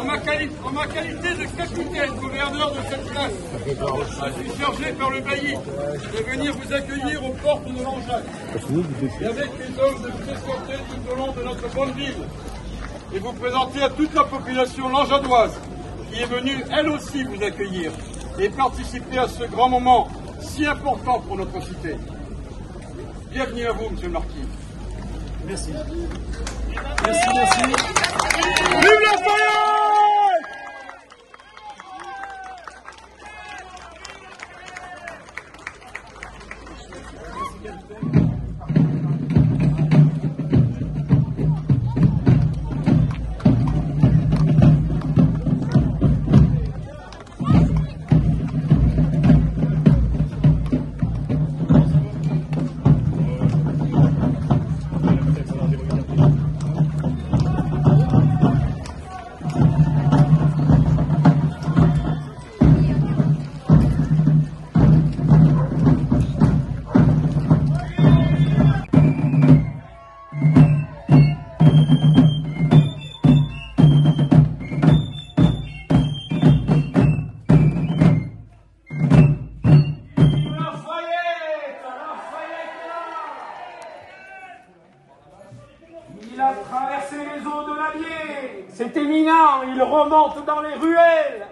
En ma qualité de capitaine, gouverneur de cette place, je suis chargé par le bailli de venir vous accueillir aux portes de Langeac. Et avec les hommes de vous escorter tout au long de notre bonne ville. Et vous présenter à toute la population langeadoise qui est venue elle aussi vous accueillir et participer à ce grand moment si important pour notre cité. Bienvenue à vous, monsieur le marquis. Merci. Merci, merci. Vive la Fayette! Il a traversé les eaux de l'Allier. C'est éminent, il remonte dans les ruelles.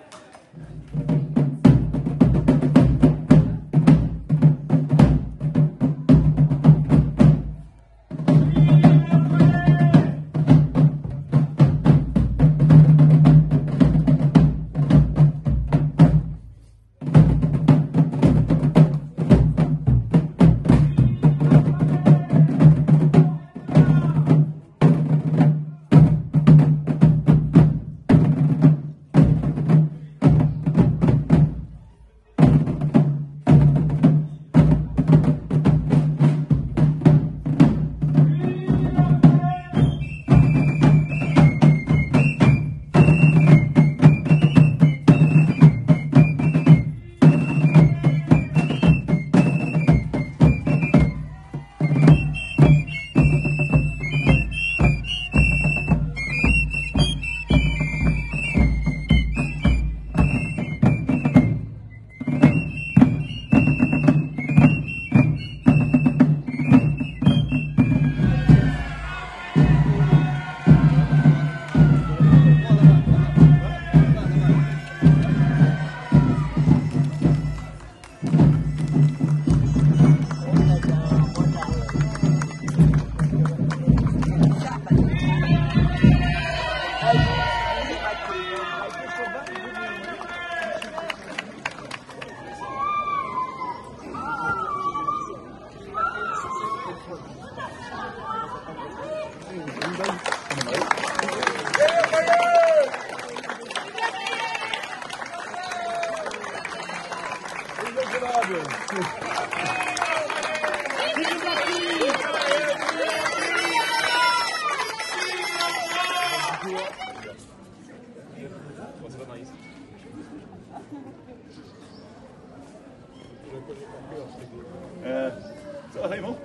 Ça va, Raymond?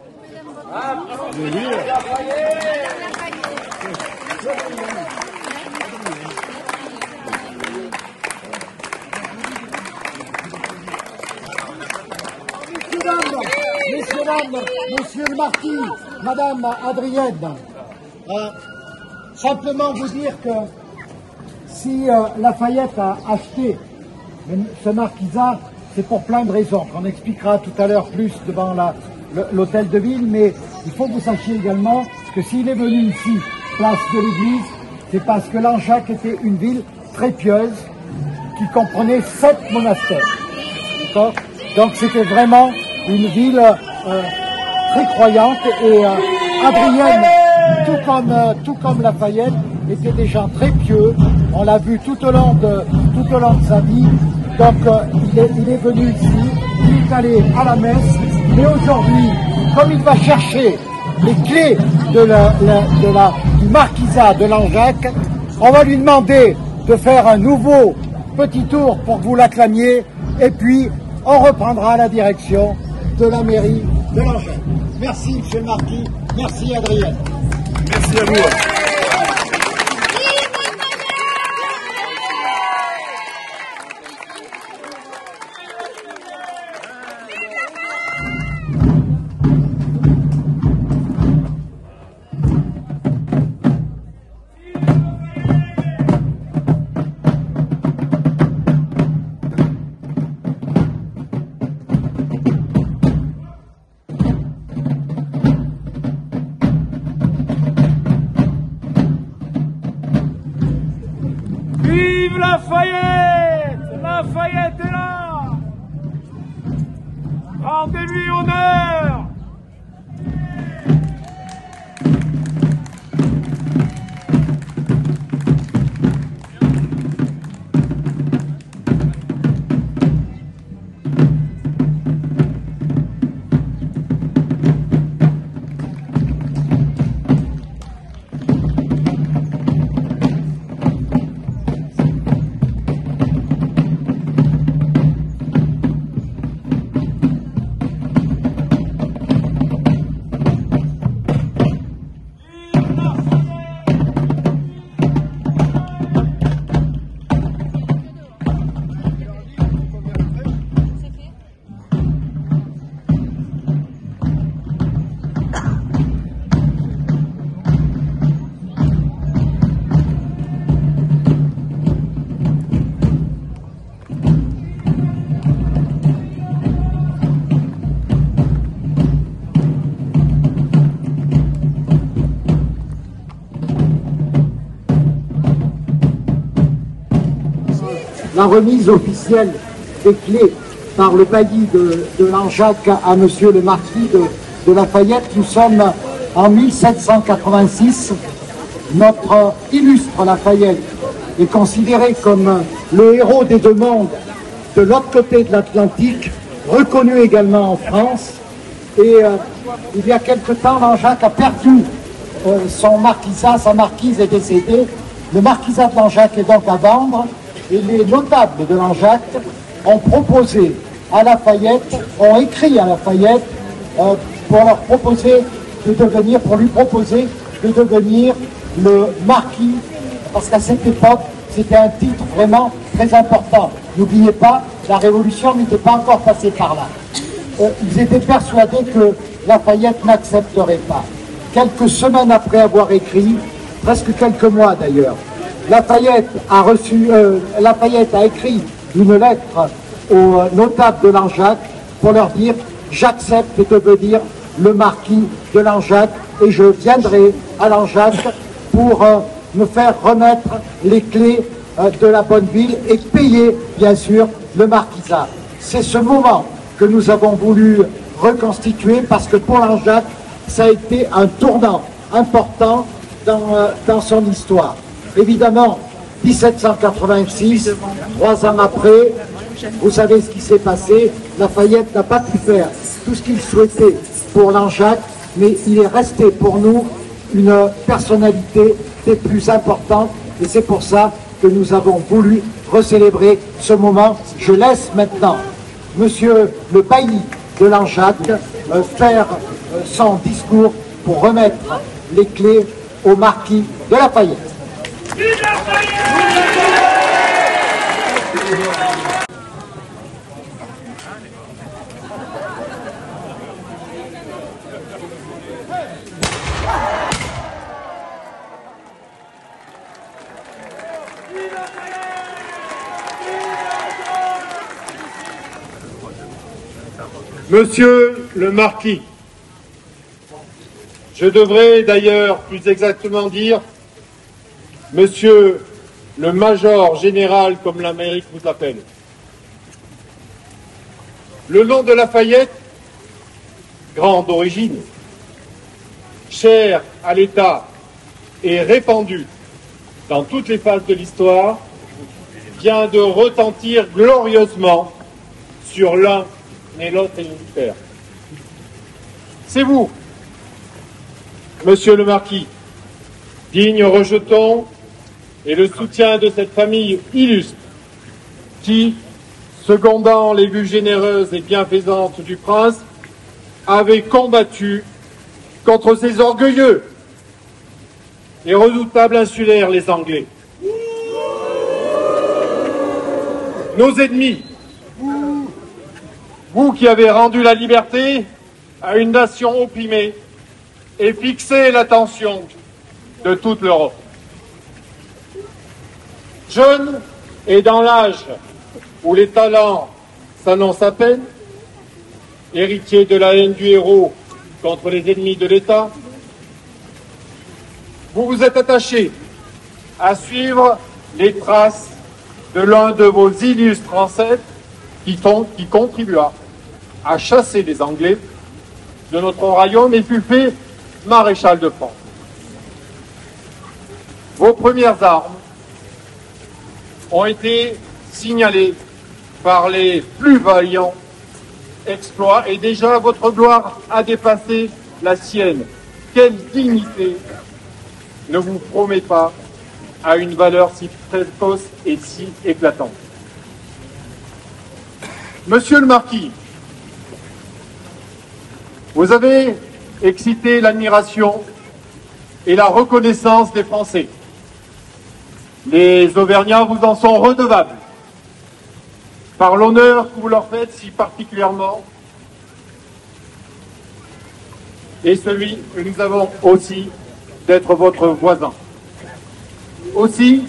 Messieurs, dames, monsieur le marquis, madame Adrienne, simplement vous dire que si Lafayette a acheté ce marquisat, c'est pour plein de raisons, qu'on expliquera tout à l'heure plus devant l'hôtel de ville, mais il faut que vous sachiez également que s'il est venu ici, place de l'église, c'est parce que Langeac était une ville très pieuse, qui comprenait 7 monastères. Donc c'était vraiment une ville très croyante, et Adrienne, tout comme Lafayette, était des gens très pieux. On l'a vu tout au long de sa vie. Donc il est venu ici, il est allé à la messe, mais aujourd'hui, comme il va chercher les clés du marquisat de Langeac, on va lui demander de faire un nouveau petit tour pour que vous l'acclamiez, et puis on reprendra la direction de la mairie de Langeac. Merci monsieur le marquis, merci Adrienne. Merci à vous. la remise officielle des clés par le bailli de Langeac à monsieur le marquis de Lafayette. Nous sommes en 1786. Notre illustre Lafayette est considéré comme le héros des deux mondes de l'autre côté de l'Atlantique, reconnu également en France. Et il y a quelque temps, Langeac a perdu son marquisat, sa marquise est décédée. Le marquisat de Langeac est donc à vendre et les notables de Langeac ont proposé à Lafayette, ont écrit à Lafayette pour lui proposer de devenir le marquis, parce qu'à cette époque, c'était un titre vraiment très important. N'oubliez pas, la Révolution n'était pas encore passée par là. Ils étaient persuadés que Lafayette n'accepterait pas. Quelques semaines après avoir écrit, presque quelques mois d'ailleurs, Lafayette a écrit une lettre aux notables de Langeac pour leur dire « J'accepte de devenir le marquis de Langeac et je viendrai à Langeac pour me faire remettre les clés de la bonne ville et payer, bien sûr, le marquisat. » C'est ce moment que nous avons voulu reconstituer parce que pour Langeac, ça a été un tournant important dans son histoire. Évidemment, 1786, 3 ans après, vous savez ce qui s'est passé, Lafayette n'a pas pu faire tout ce qu'il souhaitait pour Langeac, mais il est resté pour nous une personnalité des plus importantes et c'est pour ça que nous avons voulu recélébrer ce moment. Je laisse maintenant monsieur le bailli de Langeac faire son discours pour remettre les clés au marquis de Lafayette. Monsieur le marquis, je devrais d'ailleurs plus exactement dire monsieur le major général comme l'Amérique vous appelle. Le nom de Lafayette, grand d'origine, cher à l'État et répandu dans toutes les phases de l'histoire, vient de retentir glorieusement sur l'un et l'autre hémisphère. C'est vous, monsieur le marquis, digne rejeton et le soutien de cette famille illustre qui, secondant les vues généreuses et bienfaisantes du prince, avait combattu contre ces orgueilleux et redoutables insulaires, les Anglais. Nos ennemis, vous qui avez rendu la liberté à une nation opprimée et fixé l'attention de toute l'Europe. Jeune et dans l'âge où les talents s'annoncent à peine, héritier de la haine du héros contre les ennemis de l'État, vous vous êtes attaché à suivre les traces de l'un de vos illustres ancêtres qui contribua à chasser les Anglais de notre royaume et fut fait maréchal de France. Vos premières armes ont été signalées par les plus vaillants exploits et déjà votre gloire a dépassé la sienne. Quelle dignité ne vous promet pas à une valeur si précoce et si éclatante. Monsieur le marquis, vous avez excité l'admiration et la reconnaissance des Français. Les Auvergnats vous en sont redevables par l'honneur que vous leur faites si particulièrement et celui que nous avons aussi d'être votre voisin. Aussi,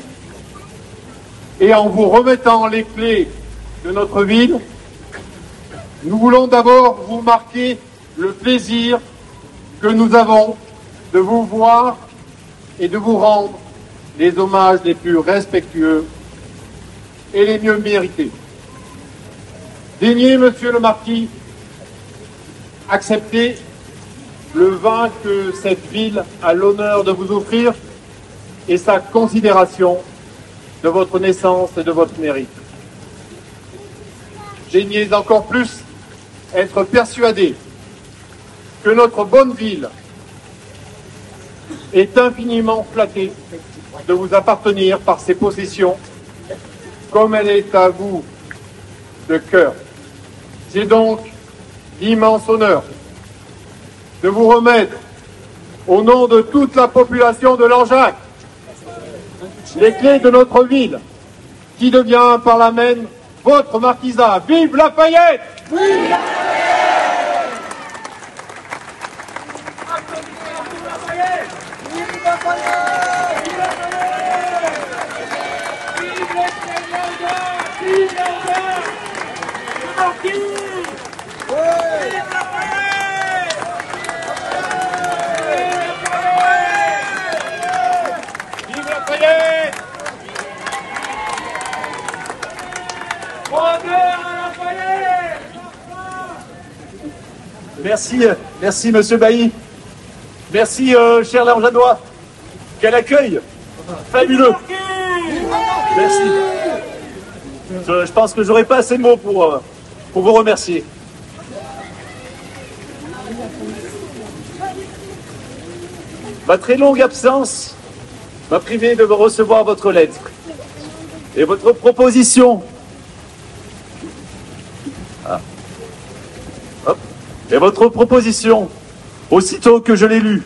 et en vous remettant les clés de notre ville, nous voulons d'abord vous marquer le plaisir que nous avons de vous voir et de vous rendre les hommages les plus respectueux et les mieux mérités. Daignez, monsieur le marquis, accepter le vin que cette ville a l'honneur de vous offrir et sa considération de votre naissance et de votre mérite. Daignez encore plus être persuadé que notre bonne ville est infiniment flattée de vous appartenir par ses possessions, comme elle est à vous de cœur. J'ai donc l'immense honneur de vous remettre, au nom de toute la population de Langeac, les clés de notre ville, qui devient par là même votre marquisat. Vive Lafayette! Vive Lafayette! Vive Lafayette! Vive Lafayette! Vive Lafayette! Vive Lafayette! Le marquis! Vive Lafayette! Vive Lafayette! Honneur à Lafayette! Merci monsieur Bailly. Merci cher Langeadois. Quel accueil fabuleux. Merci. Je pense que j'aurai pas assez de mots pour vous remercier. Ma très longue absence m'a privé de recevoir votre lettre et votre proposition. Et votre proposition, aussitôt que je l'ai lue,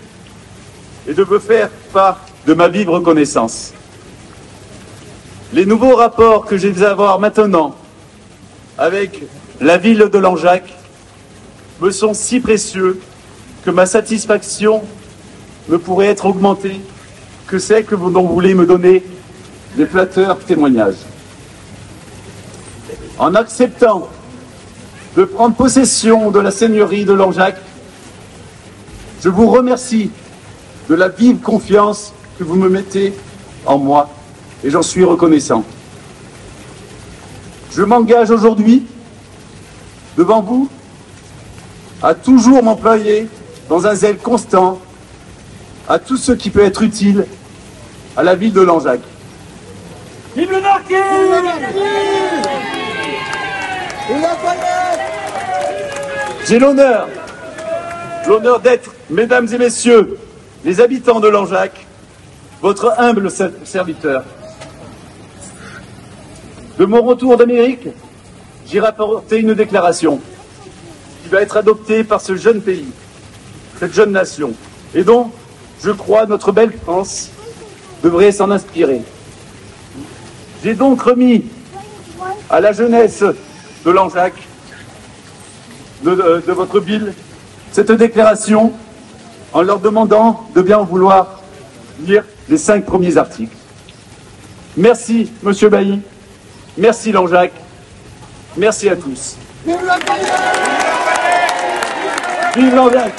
est de me faire part de ma vive reconnaissance. Les nouveaux rapports que je vais avoir maintenant avec la ville de Langeac me sont si précieux que ma satisfaction ne pourrait être augmentée que celle dont vous voulez me donner des flatteurs témoignages. En acceptant de prendre possession de la seigneurie de Langeac, je vous remercie de la vive confiance que vous me mettez en moi et j'en suis reconnaissant. Je m'engage aujourd'hui devant vous à toujours m'employer dans un zèle constant à tout ce qui peut être utile à la ville de Langeac. Vive le marquis! J'ai l'honneur d'être, mesdames et messieurs, les habitants de Langeac, votre humble serviteur. De mon retour d'Amérique, j'ai rapporté une déclaration qui va être adoptée par ce jeune pays, cette jeune nation, et dont, je crois, notre belle France devrait s'en inspirer. J'ai donc remis à la jeunesse de Langeac, de votre ville, cette déclaration en leur demandant de bien vouloir lire les 5 premiers articles. Merci, monsieur Bailly. Merci, Langeac. Merci à tous. Vive Langeac!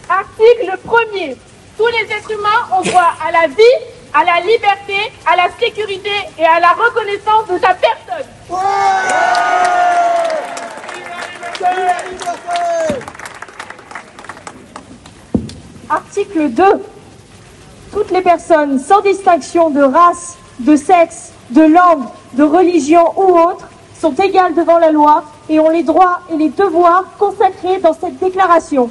Article 1er. Tous les êtres humains ont droit à la vie, à la liberté, à la sécurité et à la reconnaissance de sa personne. Article 2. Toutes les personnes, sans distinction de race, de sexe, de langue, de religion ou autre, sont égales devant la loi et ont les droits et les devoirs consacrés dans cette déclaration.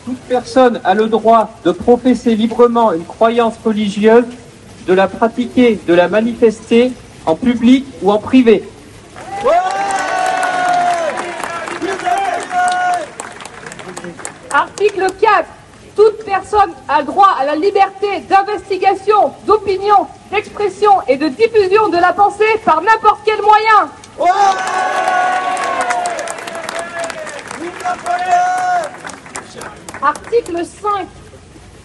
Toute personne a le droit de professer librement une croyance religieuse, de la pratiquer, de la manifester en public ou en privé. Article 4. Toute personne a droit à la liberté d'investigation, d'opinion, d'expression et de diffusion de la pensée par n'importe quel moyen. Article 5.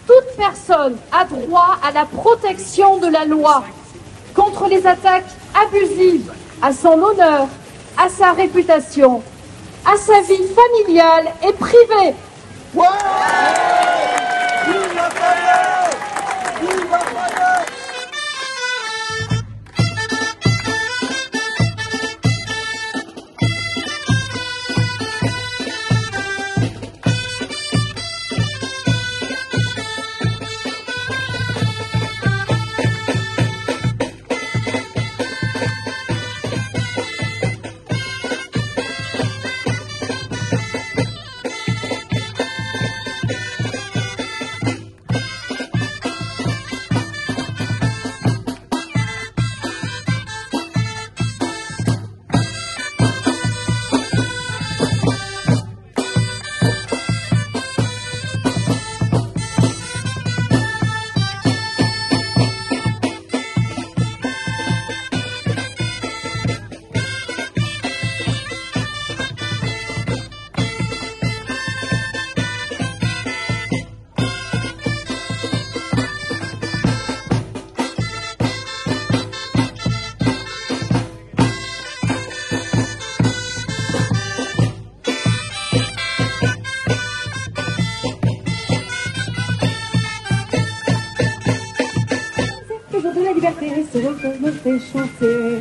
Toute personne a droit à la protection de la loi contre les attaques abusives à son honneur, à sa réputation, à sa vie familiale et privée. Ouais! Vive Lafayette! Vive Lafayette! Ce refrain me fait chanter.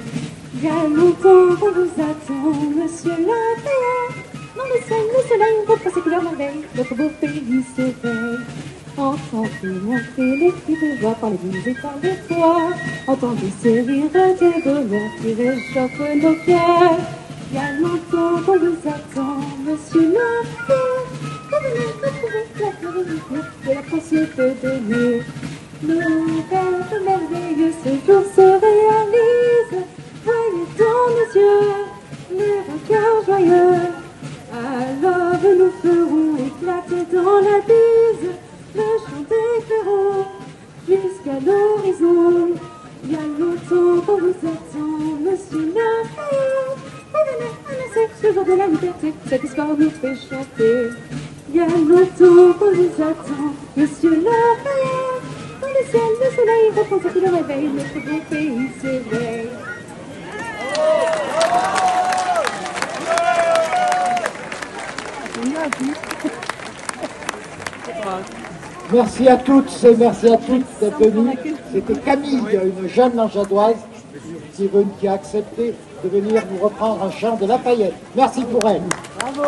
Il y a longtemps qu'on vous attend, monsieur Lafayette. Dans le ciel, le soleil, votre ses couleurs merveilles, notre beau pays s'éveille. Entendez monter les cris de joie par les villes et par les toits. Entendez ces rires de bonheur qui réchauffent nos cœurs. Il y a longtemps qu'on vous attend, monsieur Lafayette. Revenez retrouver la glorifier de la principauté de Dieu. Nos rêves merveilleux, ce jour se réalise. Voyez dans nos yeux les vainqueurs joyeux. Alors nous ferons éclater dans la bise le chant des clairons jusqu'à l'horizon. Il y a longtemps qu'on vous attend, monsieur Lafayette. Revenez annoncer ce jour de la liberté, cette histoire nous fait chanter. Il y a longtemps qu'on vous attend, monsieur Lafayette. Dans le ciel, le soleil reprend ce qui le réveille, notre beau pays s'éveille. Merci à toutes et merci à toutes d'être venues. C'était Camille, une jeune langeadoise qui a accepté de venir nous reprendre un chant de Lafayette. Merci pour elle. Bravo.